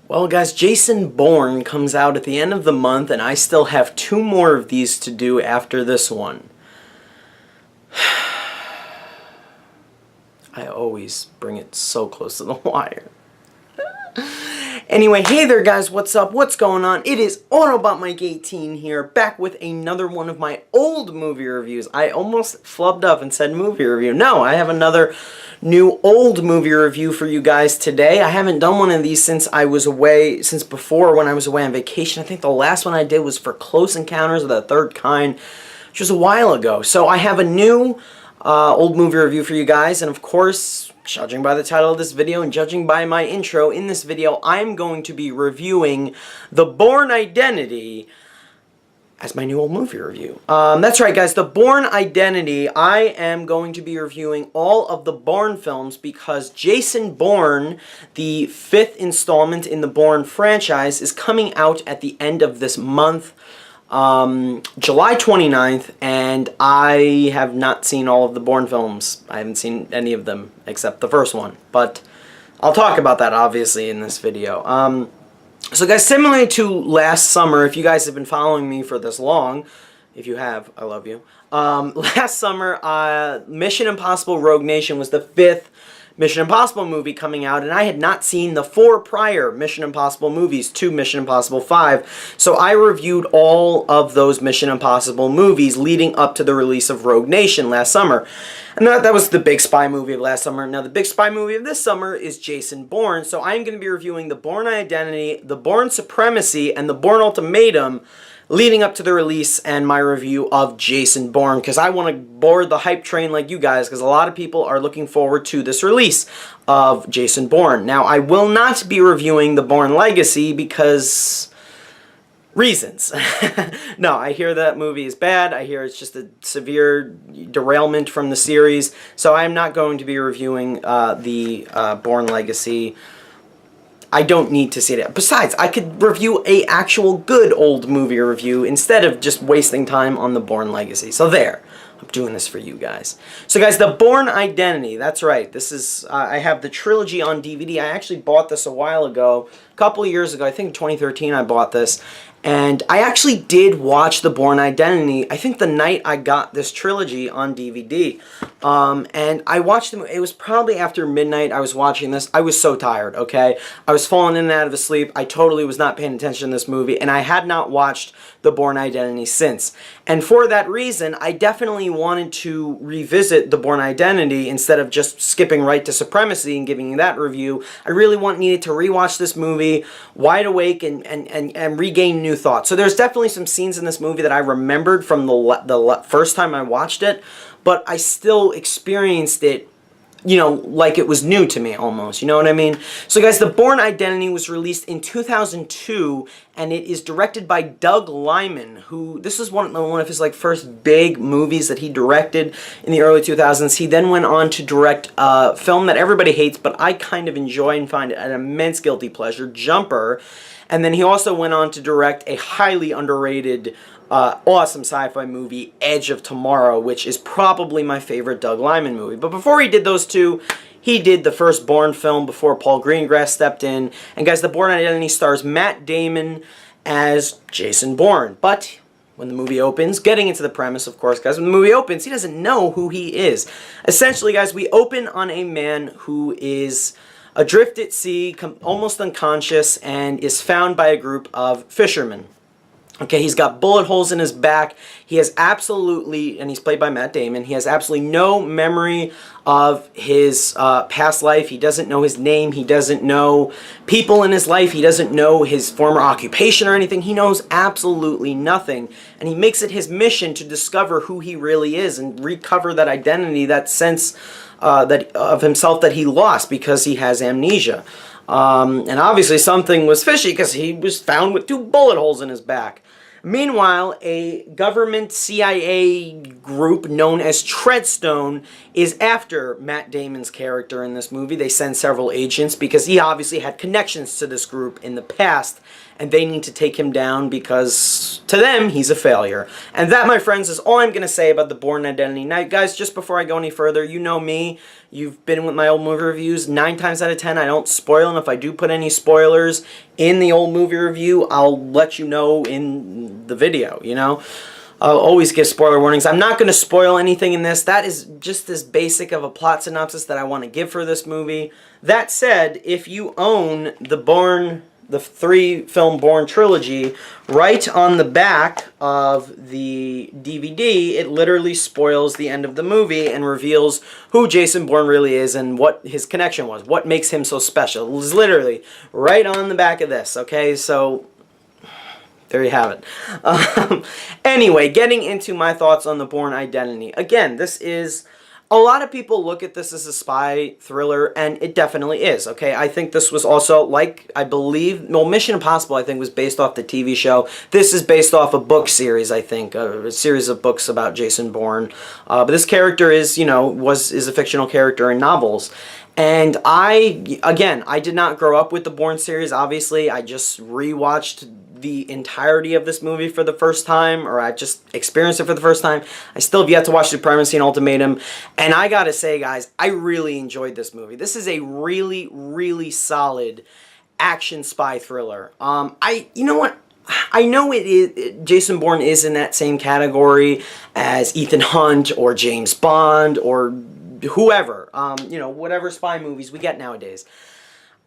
Well, guys, Jason Bourne comes out at the end of the month, and I still have 2 more of these to do after this one. I always bring it so close to the wire. Anyway, hey there guys, what's up? What's going on? It is Autobot Mike 18 here, back with another one of my old movie reviews. I almost flubbed up and said movie review. No, I have another new old movie review for you guys today. I haven't done one of these since I was away, since before when I was away on vacation. I think the last one I did was for Close Encounters of the Third Kind, which was a while ago. So I have a new old movie review for you guys, and of course, judging by the title of this video and judging by my intro, in this video I'm going to be reviewing The Bourne Identity as my new old movie review. That's right guys, The Bourne Identity. I am going to be reviewing all of the Bourne films because Jason Bourne, the 5th installment in the Bourne franchise, is coming out at the end of this month. July 29th, and I have not seen all of the Bourne films. I haven't seen any of them except the first one, but I'll talk about that obviously in this video. So guys, similarly to last summer, if you guys have been following me for this long, if you have, I love you. Last summer, Mission Impossible Rogue Nation was the 5th Mission Impossible movie coming out, and I had not seen the 4 prior Mission Impossible movies to Mission Impossible 5, so I reviewed all of those Mission Impossible movies leading up to the release of Rogue Nation last summer. And that was the big spy movie of last summer. Now the big spy movie of this summer is Jason Bourne, so I'm going to be reviewing The Bourne Identity, The Bourne Supremacy, and The Bourne Ultimatum, leading up to the release and my review of Jason Bourne, because I want to board the hype train like you guys, because a lot of people are looking forward to this release of Jason Bourne. Now, I will not be reviewing The Bourne Legacy because reasons. No, I hear that movie is bad. I hear it's just a severe derailment from the series, so I'm not going to be reviewing the Bourne Legacy. I don't need to see it. Besides, I could review a actual good old movie review instead of just wasting time on the Bourne Legacy. So there. I'm doing this for you guys. So guys, The Bourne Identity. That's right. This is, I have the trilogy on DVD. I actually bought this a while ago. A couple of years ago. I think in 2013 I bought this. And I actually did watch The Bourne Identity, I think the night I got this trilogy on DVD. And I watched them, it was probably after midnight I was watching this. I was so tired, okay? I was falling in and out of sleep. I totally was not paying attention to this movie, and I had not watched The Bourne Identity since. And for that reason, I definitely wanted to revisit The Bourne Identity instead of just skipping right to Supremacy and giving you that review. I really needed to rewatch this movie wide awake and regain new thoughts. So there's definitely some scenes in this movie that I remembered from the first time I watched it, but I still experienced it, you know, like it was new to me almost, you know what I mean? So guys, The Bourne Identity was released in 2002, and it is directed by Doug Liman, who, this is one of his like first big movies that he directed in the early 2000s. He then went on to direct a film that everybody hates, but I kind of enjoy and find an immense guilty pleasure, Jumper. And then he also went on to direct a highly underrated, awesome sci-fi movie, Edge of Tomorrow, which is probably my favorite Doug Liman movie. But before he did those two, he did the first Bourne film before Paul Greengrass stepped in. And guys, The Bourne Identity stars Matt Damon as Jason Bourne. But when the movie opens, getting into the premise, of course, guys, when the movie opens, he doesn't know who he is. Essentially, guys, we open on a man who is adrift at sea, almost unconscious, and is found by a group of fishermen. Okay, he's got bullet holes in his back. He has absolutely, and he's played by Matt Damon, he has absolutely no memory of his past life. He doesn't know his name. He doesn't know people in his life. He doesn't know his former occupation or anything. He knows absolutely nothing. And he makes it his mission to discover who he really is and recover that identity, that sense of himself that he lost because he has amnesia. And obviously something was fishy because he was found with 2 bullet holes in his back. Meanwhile, a government CIA group known as Treadstone is after Matt Damon's character in this movie. They send several agents because he obviously had connections to this group in the past, and they need to take him down because, to them, he's a failure. And that, my friends, is all I'm going to say about The Bourne Identity. Now, guys, just before I go any further, you know me. you've been with my old movie reviews, 9 times out of 10 I don't spoil, and if I do put any spoilers in the old movie review, I'll let you know in the video, you know? I'll always give spoiler warnings. I'm not going to spoil anything in this. That is just as basic of a plot synopsis that I want to give for this movie. That said, if you own the 3-film Bourne Trilogy, right on the back of the DVD, it literally spoils the end of the movie and reveals who Jason Bourne really is and what his connection was, what makes him so special. It was literally right on the back of this, okay? So there you have it. Anyway, getting into my thoughts on the Bourne Identity. Again, this is... A lot of people look at this as a spy thriller, and it definitely is, okay? I think this was also, like, I believe... Well, Mission Impossible, I think, was based off the TV show. This is based off a book series, I think. A series of books about Jason Bourne. But this character is, you know, is a fictional character in novels. And I did not grow up with the Bourne series, obviously. I just rewatched the entirety of this movie for the first time, or I just experienced it for the first time. I still have yet to watch Supremacy and Ultimatum, and I gotta say, guys, I really enjoyed this movie. This is a really, really solid action spy thriller. You know what? I know it is, Jason Bourne is in that same category as Ethan Hunt or James Bond or whoever, you know, whatever spy movies we get nowadays.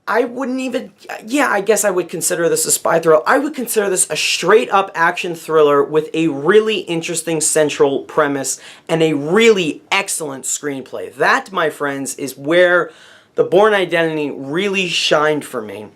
I wouldn't even, yeah, I guess I would consider this a spy thriller. I would consider this a straight-up action thriller with a really interesting central premise and a really excellent screenplay. That, my friends, is where the Bourne Identity really shined for me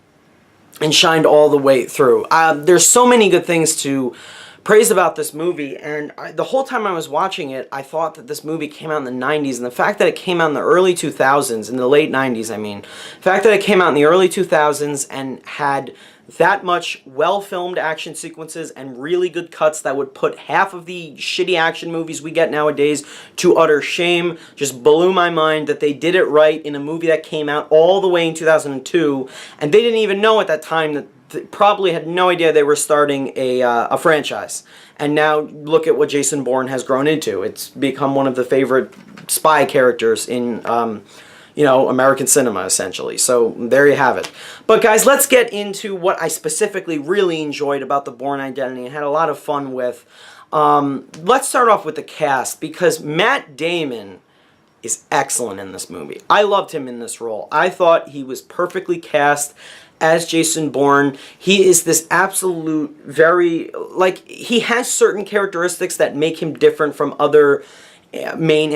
and shined all the way through. There's so many good things to praise about this movie, and the whole time I was watching it, I thought that this movie came out in the 90s, and the fact that it came out in the early 2000s, in the late 90s, I mean, the fact that it came out in the early 2000s and had that much well-filmed action sequences and really good cuts that would put half of the shitty action movies we get nowadays to utter shame, just blew my mind that they did it right in a movie that came out all the way in 2002, and they didn't even know at that time that probably had no idea they were starting a franchise. And now look at what Jason Bourne has grown into. It's become one of the favorite spy characters in, you know, American cinema, essentially. So there you have it. But guys, let's get into what I specifically really enjoyed about the Bourne Identity and had a lot of fun with. Let's start off with the cast, because Matt Damon is excellent in this movie. I loved him in this role. I thought he was perfectly cast as Jason Bourne. He is this absolute very, like, he has certain characteristics that make him different from other main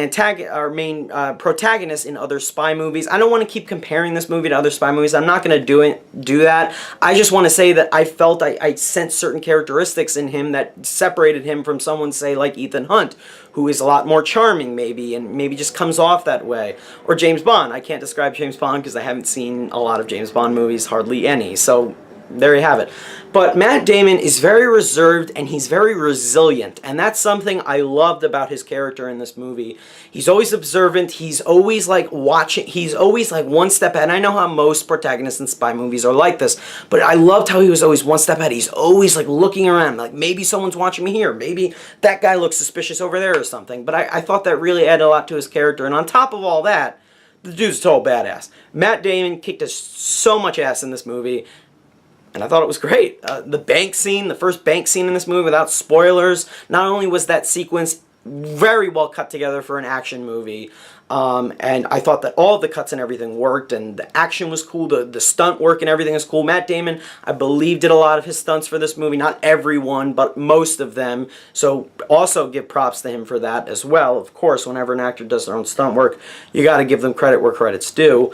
protagonists in other spy movies. I don't want to keep comparing this movie to other spy movies. I'm not going to do that. I just want to say that I felt I sensed certain characteristics in him that separated him from someone, say, like Ethan Hunt, who is a lot more charming, maybe, and maybe just comes off that way. Or James Bond. I can't describe James Bond because I haven't seen a lot of James Bond movies, hardly any. So there you have it. But Matt Damon is very reserved and he's very resilient, and that's something I loved about his character in this movie. He's always observant, he's always like watching, he's always like one step ahead. I know how most protagonists in spy movies are like this, but I loved how he was always one step ahead. He's always like looking around, like maybe someone's watching me here, maybe that guy looks suspicious over there or something. But I thought that really added a lot to his character, and on top of all that, the dude's a total badass. Matt Damon kicked us so much ass in this movie, and I thought it was great. The bank scene, the first bank scene in this movie, without spoilers, not only was that sequence very well cut together for an action movie, and I thought that all the cuts and everything worked, and the action was cool, the stunt work and everything is cool. Matt Damon, I believe, did a lot of his stunts for this movie. Not everyone, but most of them. So also give props to him for that as well. Of course, whenever an actor does their own stunt work, you got to give them credit where credit's due.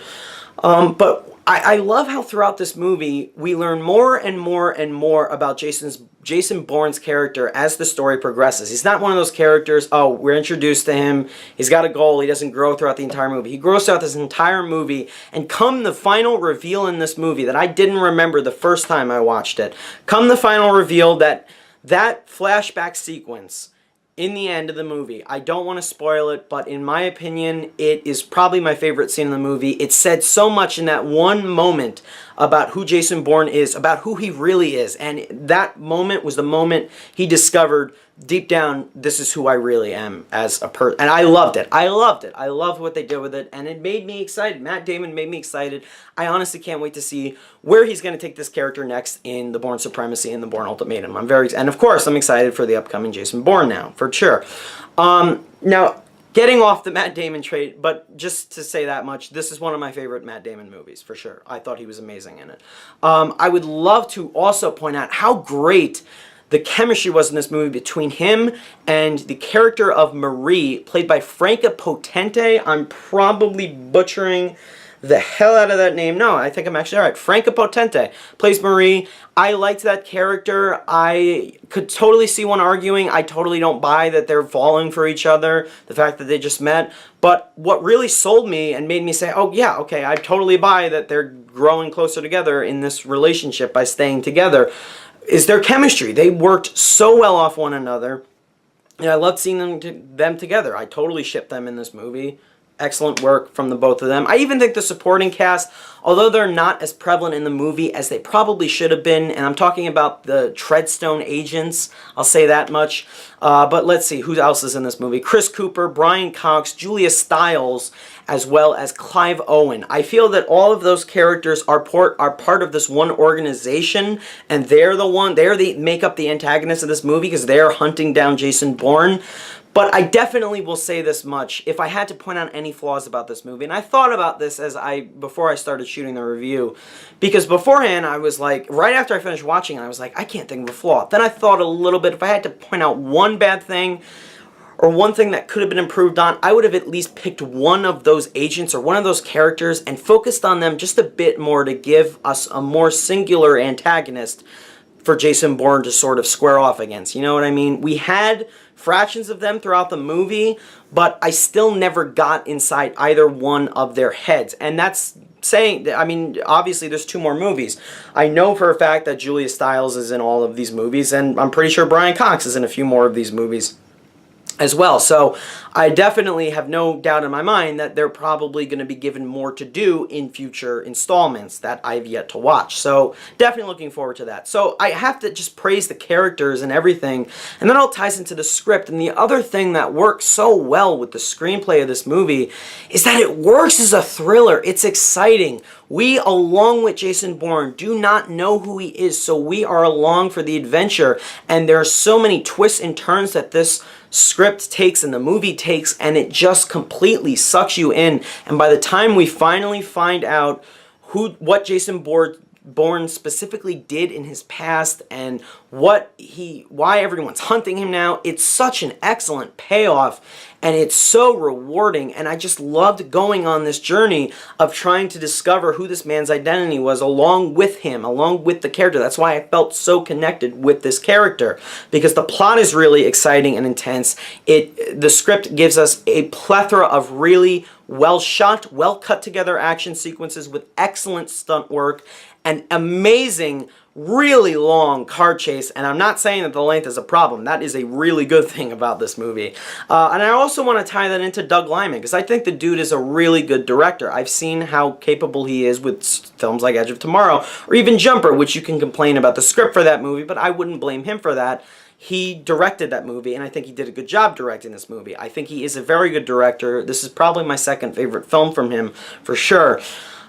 But I love how throughout this movie we learn more and more and more about Jason Bourne's character as the story progresses. He's not one of those characters, oh, we're introduced to him, he's got a goal, he doesn't grow throughout the entire movie. He grows throughout this entire movie, and come the final reveal in this movie that I didn't remember the first time I watched it, come the final reveal that flashback sequence in the end of the movie, I don't want to spoil it, but in my opinion, it is probably my favorite scene in the movie. It said so much in that one moment about who Jason Bourne is, about who he really is, and that moment was the moment he discovered deep down, this is who I really am as a person. And I loved it. I loved it. I loved what they did with it. And it made me excited. Matt Damon made me excited. I honestly can't wait to see where he's going to take this character next in the Bourne Supremacy and the Bourne Ultimatum. And of course, I'm excited for the upcoming Jason Bourne now, for sure. Now, getting off the Matt Damon trait, but just to say that much, this is one of my favorite Matt Damon movies, for sure. I thought he was amazing in it. I would love to also point out how great the chemistry was in this movie between him and the character of Marie, played by Franca Potente. I'm probably butchering the hell out of that name. No, I think I'm actually alright. Franca Potente plays Marie. I liked that character. I could totally see one arguing. I totally don't buy that they're falling for each other, the fact that they just met. But what really sold me and made me say, oh yeah, okay, I totally buy that they're growing closer together in this relationship by staying together, is their chemistry. They worked so well off one another, and I loved seeing them together. I totally shipped them in this movie. Excellent work from the both of them. I even think the supporting cast, although they're not as prevalent in the movie as they probably should have been, and I'm talking about the Treadstone agents, I'll say that much. But let's see, who else is in this movie? Chris Cooper, Brian Cox, Julia Stiles, as well as Clive Owen. I feel that all of those characters are part of this one organization, and they make up the antagonist of this movie because they're hunting down Jason Bourne. But I definitely will say this much, if I had to point out any flaws about this movie, and I thought about this before I started shooting the review, because beforehand I was like, right after I finished watching it, I was like, I can't think of a flaw. Then I thought a little bit, if I had to point out one bad thing, or one thing that could have been improved on, I would have at least picked one of those agents or one of those characters and focused on them just a bit more to give us a more singular antagonist for Jason Bourne to sort of square off against. You know what I mean? We had fractions of them throughout the movie, but I still never got inside either one of their heads. And that's saying, I mean, obviously there's 2 more movies. I know for a fact that Julia Stiles is in all of these movies, and I'm pretty sure Brian Cox is in a few more of these movies as well. So I definitely have no doubt in my mind that they're probably going to be given more to do in future installments that I've yet to watch. So definitely looking forward to that. So I have to just praise the characters and everything, and that all ties into the script. And the other thing that works so well with the screenplay of this movie is that it works as a thriller. It's exciting. We, along with Jason Bourne, do not know who he is, so we are along for the adventure, and there are so many twists and turns that this script takes and the movie takes, and it just completely sucks you in. And by the time we finally find out what Jason Bourne specifically did in his past and why everyone's hunting him now, it's such an excellent payoff, and it's so rewarding. And I just loved going on this journey of trying to discover who this man's identity was along with him, along with the character. That's why I felt so connected with this character, because the plot is really exciting and intense. The script gives us a plethora of really well shot, well cut together action sequences with excellent stunt work, an amazing, really long car chase, and I'm not saying that the length is a problem. That is a really good thing about this movie. And I also want to tie that into Doug Liman, because I think the dude is a really good director. I've seen how capable he is with films like Edge of Tomorrow, or even Jumper, which you can complain about the script for that movie, but I wouldn't blame him for that. He directed that movie, and I think he did a good job directing this movie. I think he is a very good director. This is probably my second favorite film from him, for sure.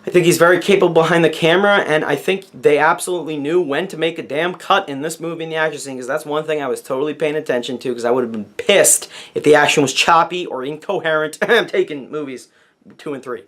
I think he's very capable behind the camera, and I think they absolutely knew when to make a damn cut in this movie in the action scene, because that's one thing I was totally paying attention to, because I would have been pissed if the action was choppy or incoherent. I'm taking movies 2 and 3.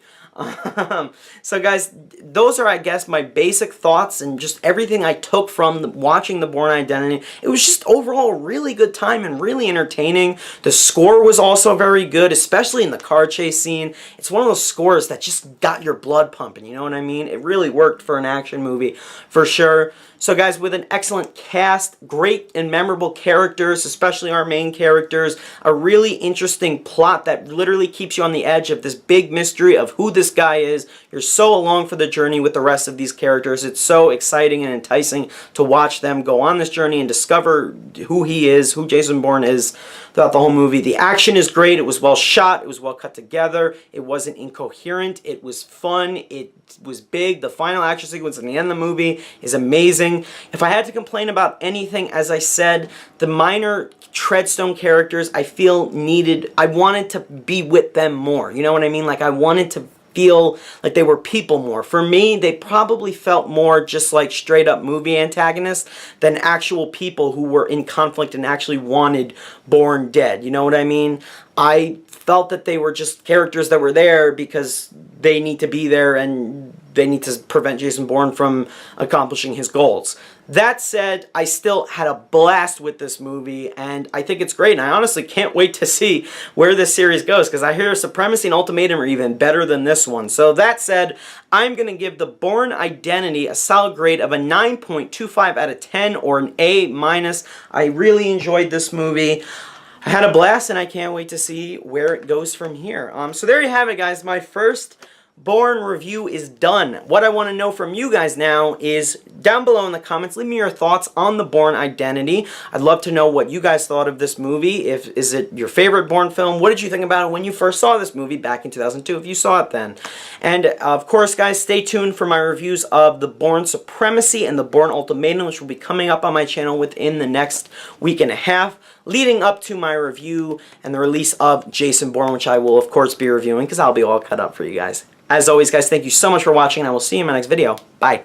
So guys, those are, I guess, my basic thoughts and just everything I took from watching the Bourne Identity. It was just overall a really good time and really entertaining. The score was also very good, especially in the car chase scene. It's one of those scores that just got your blood pumping, you know what I mean? It really worked for an action movie, for sure. So guys, with an excellent cast, great and memorable characters, especially our main characters, a really interesting plot that literally keeps you on the edge of this big mystery of who this this guy is. You're so along for the journey with the rest of these characters. It's so exciting and enticing to watch them go on this journey and discover who he is, who Jason Bourne is throughout the whole movie. The action is great. It was well shot. It was well cut together. It wasn't incoherent. It was fun. It was big. The final action sequence in the end of the movie is amazing. If I had to complain about anything, as I said, the minor Treadstone characters I feel needed, I wanted to be with them more. You know what I mean? Like, I wanted to feel like they were people more. For me, they probably felt more just like straight up movie antagonists than actual people who were in conflict and actually wanted Bourne dead. You know what I mean? I felt that they were just characters that were there because they need to be there and they need to prevent Jason Bourne from accomplishing his goals. That said, I still had a blast with this movie, and I think it's great, and I honestly can't wait to see where this series goes, because I hear Supremacy and Ultimatum are even better than this one. So that said, I'm going to give the Bourne Identity a solid grade of a 9.25 out of 10, or an A-. I really enjoyed this movie. I had a blast, and I can't wait to see where it goes from here. So there you have it, guys. My first Bourne review is done. What I want to know from you guys now is down below in the comments, leave me your thoughts on the Bourne Identity. I'd love to know what you guys thought of this movie. Is it your favorite Bourne film? What did you think about it when you first saw this movie back in 2002, if you saw it then? And of course, guys, stay tuned for my reviews of the Bourne Supremacy and the Bourne Ultimatum, which will be coming up on my channel within the next week and a half, leading up to my review and the release of Jason Bourne, which I will, of course, be reviewing because I'll be all cut up for you guys. As always, guys, thank you so much for watching, and I will see you in my next video. Bye.